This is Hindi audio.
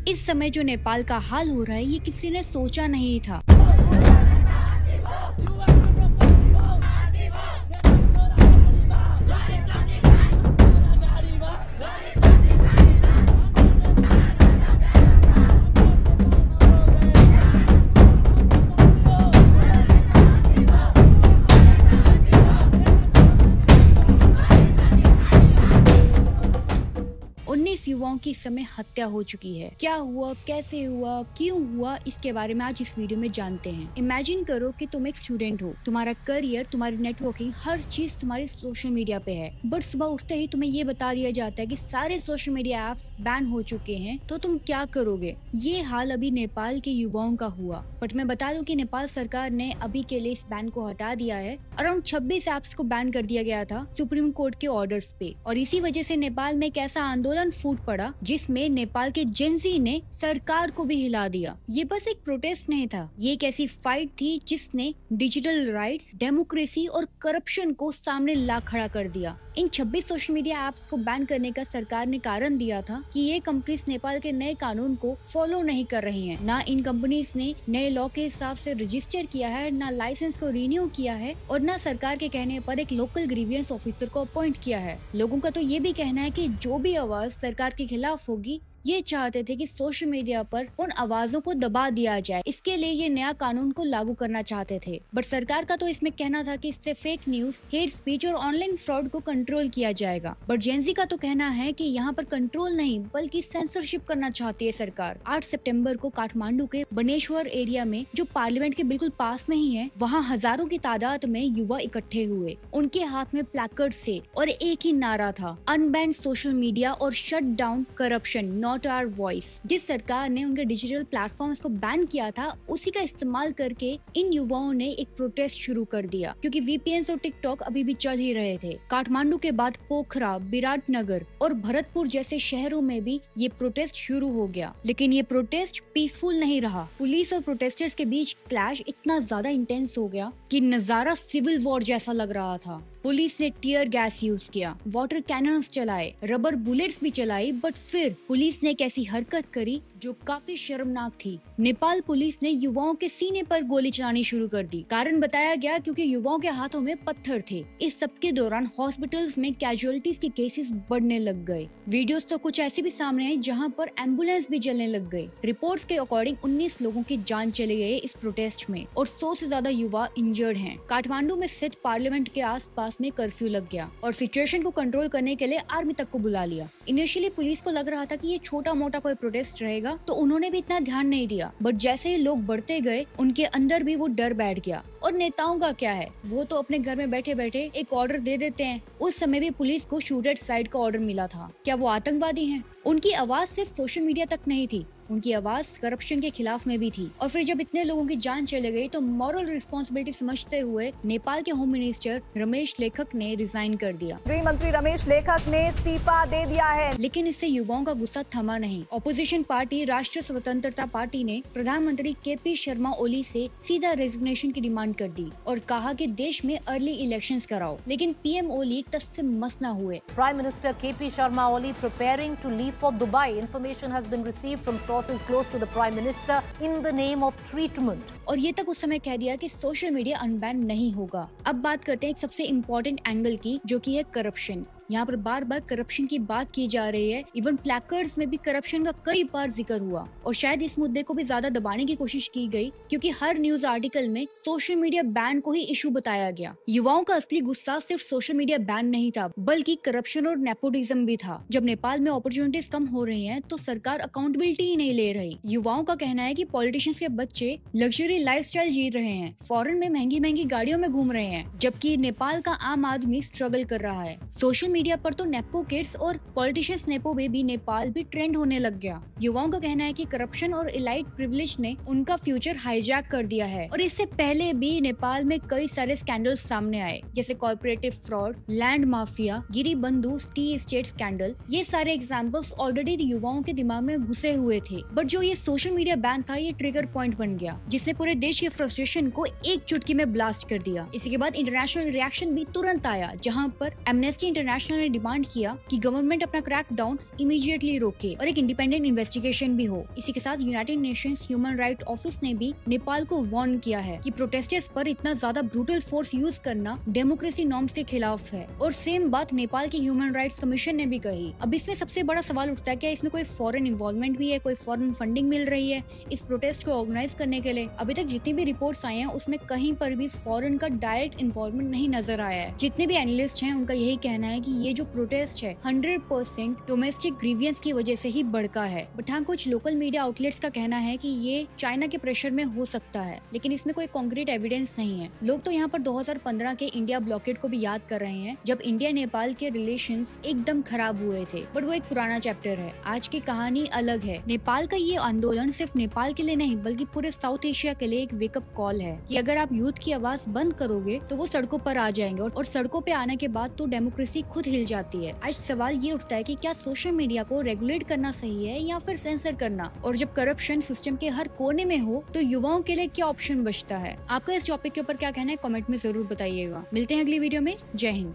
इस समय जो नेपाल का हाल हो रहा है ये किसी ने सोचा नहीं था। युवाओं की इस समय हत्या हो चुकी है। क्या हुआ, कैसे हुआ, क्यों हुआ, इसके बारे में आज इस वीडियो में जानते हैं। इमेजिन करो कि तुम एक स्टूडेंट हो, तुम्हारा करियर, तुम्हारी नेटवर्किंग, हर चीज तुम्हारी सोशल मीडिया पे है, बट सुबह उठते ही तुम्हें ये बता दिया जाता है कि सारे सोशल मीडिया एप्स बैन हो चुके हैं, तो तुम क्या करोगे। ये हाल अभी नेपाल के युवाओं का हुआ। बट मैं बता दूं कि नेपाल सरकार ने अभी के लिए इस बैन को हटा दिया है। अराउंड 26 एप्स को बैन कर दिया गया था सुप्रीम कोर्ट के ऑर्डर्स पे, और इसी वजह से नेपाल में एक ऐसा आंदोलन फूट पड़ा जिसमें नेपाल के जेनजी ने सरकार को भी हिला दिया। ये बस एक प्रोटेस्ट नहीं था, ये एक ऐसी फाइट थी जिसने डिजिटल राइट्स, डेमोक्रेसी और करप्शन को सामने ला खड़ा कर दिया। इन 26 सोशल मीडिया एप्स को बैन करने का सरकार ने कारण दिया था कि ये कंपनीज नेपाल के नए कानून को फॉलो नहीं कर रही हैं। ना इन कंपनीज ने नए लॉ के हिसाब से रजिस्टर किया है, ना लाइसेंस को रिन्यू किया है, और ना सरकार के कहने पर एक लोकल ग्रीवियंस ऑफिसर को अपॉइंट किया है। लोगों का तो ये भी कहना है कि जो भी आवाज सरकार के खिलाफ होगी, ये चाहते थे कि सोशल मीडिया पर उन आवाजों को दबा दिया जाए। इसके लिए ये नया कानून को लागू करना चाहते थे। बट सरकार का तो इसमें कहना था कि इससे फेक न्यूज, हेट स्पीच और ऑनलाइन फ्रॉड को कंट्रोल किया जाएगा। बट जेनजी का तो कहना है कि यहाँ पर कंट्रोल नहीं बल्कि सेंसरशिप करना चाहती है सरकार। 8 सितंबर को काठमांडू के बनेश्वर एरिया में, जो पार्लियामेंट के बिल्कुल पास में ही है, वहाँ हजारों की तादाद में युवा इकट्ठे हुए। उनके हाथ में प्लैकार्ड से और एक ही नारा था, अनबैन सोशल मीडिया और shut down corruption, not our voice. जिस सरकार ने उनके डिजिटल प्लेटफॉर्म्स को बैन किया था, उसी का इस्तेमाल करके इन युवाओं ने एक प्रोटेस्ट शुरू कर दिया, क्योंकि वीपीएन और टिकटॉक अभी भी चल ही रहे थे। काठमांडू के बाद पोखरा, विराटनगर और भरतपुर जैसे शहरों में भी ये प्रोटेस्ट शुरू हो गया। लेकिन ये प्रोटेस्ट पीसफुल नहीं रहा। पुलिस और प्रोटेस्टर्स के बीच क्लैश इतना ज्यादा इंटेंस हो गया कि नजारा सिविल वॉर जैसा लग रहा था। पुलिस ने टीयर गैस यूज किया, वाटर कैनन्स चलाए, रबर बुलेट्स भी चलाई, बट फिर पुलिस ने एक ऐसी हरकत करी जो काफी शर्मनाक थी। नेपाल पुलिस ने युवाओं के सीने पर गोली चलानी शुरू कर दी। कारण बताया गया क्योंकि युवाओं के हाथों में पत्थर थे। इस सब के दौरान हॉस्पिटल्स में कैजुअलिटीज के केसेस बढ़ने लग गए। वीडियोस तो कुछ ऐसे भी सामने आए जहां पर एम्बुलेंस भी जलने लग गए। रिपोर्ट्स के अकॉर्डिंग 19 लोगों की जान चले गए इस प्रोटेस्ट में, और 100 से ज्यादा युवा इंजर्ड हैं। काठमांडू में स्थित पार्लियामेंट के आसपास में कर्फ्यू लग गया और सिचुएशन को कंट्रोल करने के लिए आर्मी तक को बुला लिया। इनिशियली पुलिस को लग रहा था कि ये छोटा मोटा कोई प्रोटेस्ट रहेगा, तो उन्होंने भी इतना ध्यान नहीं दिया। बट जैसे ही लोग बढ़ते गए, उनके अंदर भी वो डर बैठ गया। और नेताओं का क्या है, वो तो अपने घर में बैठे बैठे एक ऑर्डर दे देते हैं। उस समय भी पुलिस को शूट एट साइड का ऑर्डर मिला था। क्या वो आतंकवादी हैं? उनकी आवाज सिर्फ सोशल मीडिया तक नहीं थी, उनकी आवाज करप्शन के खिलाफ में भी थी। और फिर जब इतने लोगों की जान चले गई, तो मॉरल रिस्पॉन्सिबिलिटी समझते हुए नेपाल के होम मिनिस्टर रमेश लेखक ने रिजाइन कर दिया। गृह मंत्री रमेश लेखक ने इस्तीफा दे दिया है। लेकिन इससे युवाओं का गुस्सा थमा नहीं। ऑपोजिशन पार्टी राष्ट्रीय स्वतंत्रता पार्टी ने प्रधानमंत्री केपी शर्मा ओली से सीधा रेजिग्नेशन की डिमांड कर दी और कहा कि देश में अर्ली इलेक्शंस कराओ। लेकिन पीएम ओली टस से मस न हुए। Prime minister KP Sharma Oli preparing to leave for Dubai. Information has been received from sources close to the Prime Minister in the name of treatment. और ये तक उस समय कह दिया कि सोशल मीडिया अनबैन नहीं होगा। अब बात करते हैं एक सबसे इम्पोर्टेंट एंगल की, जो कि है करप्शन। यहाँ पर बार बार करप्शन की बात की जा रही है। इवन प्लैकार्ड्स में भी करप्शन का कई बार जिक्र हुआ, और शायद इस मुद्दे को भी ज्यादा दबाने की कोशिश की गई, क्योंकि हर न्यूज आर्टिकल में सोशल मीडिया बैन को ही इशू बताया गया। युवाओं का असली गुस्सा सिर्फ सोशल मीडिया बैन नहीं था, बल्कि करप्शन और नेपोटिज्म भी था। जब नेपाल में अपॉर्चुनिटीज कम हो रही हैं, तो सरकार अकाउंटेबिलिटी ही नहीं ले रही। युवाओं का कहना है कि पॉलिटिशियंस के बच्चे लग्जरी लाइफस्टाइल जी रहे हैं, फॉरेन में महंगी महंगी गाड़ियों में घूम रहे हैं, जबकि नेपाल का आम आदमी स्ट्रगल कर रहा है। सोशल मीडिया पर तो नेपो किड्स और पॉलिटिशियंस नेपो बेबी नेपाल भी ट्रेंड होने लग गया। युवाओं का कहना है कि करप्शन और इलाइट प्रिविलेज ने उनका फ्यूचर हाईजैक कर दिया है। और इससे पहले भी नेपाल में कई सारे स्कैंडल सामने आए, जैसे कॉर्पोरेटिव फ्रॉड, लैंड माफिया, गिरी बंधु टी एस्टेट स्कैंडल। ये सारे एग्जाम्पल्स ऑलरेडी युवाओं के दिमाग में घुसे हुए थे। बट जो ये सोशल मीडिया बैन था, ये ट्रिगर पॉइंट बन गया, जिसने पूरे देश की फ्रस्ट्रेशन को एक चुटकी में ब्लास्ट कर दिया। इसी के बाद इंटरनेशनल रिएक्शन भी तुरंत आया, जहाँ पर एमनेस्टी इंटरनेशनल इंटरनेशनल ने डिमांड किया कि गवर्नमेंट अपना क्रैकडाउन इमीडिएटली रोके और एक इंडिपेंडेंट इन्वेस्टिगेशन भी हो। इसी के साथ United Nations human right office ने भी नेपाल को वार्न किया है कि प्रोटेस्टर्स पर इतना ज्यादा ब्रूटल फोर्स यूज करना डेमोक्रेसी नॉर्म्स के खिलाफ है। और सेम बात नेपाल के ह्यूमन राइट्स कमीशन ने भी कही। अब इसमें सबसे बड़ा सवाल उठता है, क्या इसमें कोई फॉरेन इन्वॉल्वमेंट भी है, कोई फॉरेन फंडिंग मिल रही है इस प्रोटेस्ट को ऑर्गेनाइज करने के लिए? अभी तक जितनी भी रिपोर्ट्स आई हैं उसमें कहीं पर भी फॉरेन का डायरेक्ट इन्वॉल्वमेंट नहीं नजर आया है। जितने भी एनालिस्ट हैं उनका यही कहना है कि ये जो प्रोटेस्ट है 100% डोमेस्टिक ग्रीवियंस की वजह से ही भड़का है। बट हाँ, कुछ लोकल मीडिया आउटलेट्स का कहना है कि ये चाइना के प्रेशर में हो सकता है, लेकिन इसमें कोई कॉन्क्रीट एविडेंस नहीं है। लोग तो यहाँ पर 2015 के इंडिया ब्लॉकेट को भी याद कर रहे हैं, जब इंडिया नेपाल के रिलेशंस एकदम खराब हुए थे। बट वो एक पुराना चैप्टर है, आज की कहानी अलग है। नेपाल का ये आंदोलन सिर्फ नेपाल के लिए नहीं बल्कि पूरे साउथ एशिया के लिए एक वेकअप कॉल है कि अगर आप यूथ की आवाज बंद करोगे तो वो सड़कों पर आ जाएंगे और सड़कों पे आने के बाद तो डेमोक्रेसी खुद हिल जाती है। आज सवाल ये उठता है कि क्या सोशल मीडिया को रेगुलेट करना सही है या फिर सेंसर करना? और जब करप्शन सिस्टम के हर कोने में हो तो युवाओं के लिए क्या ऑप्शन बचता है? आपका इस टॉपिक के ऊपर क्या कहना है, कमेंट में जरूर बताइएगा। मिलते हैं अगली वीडियो में। जय हिंद।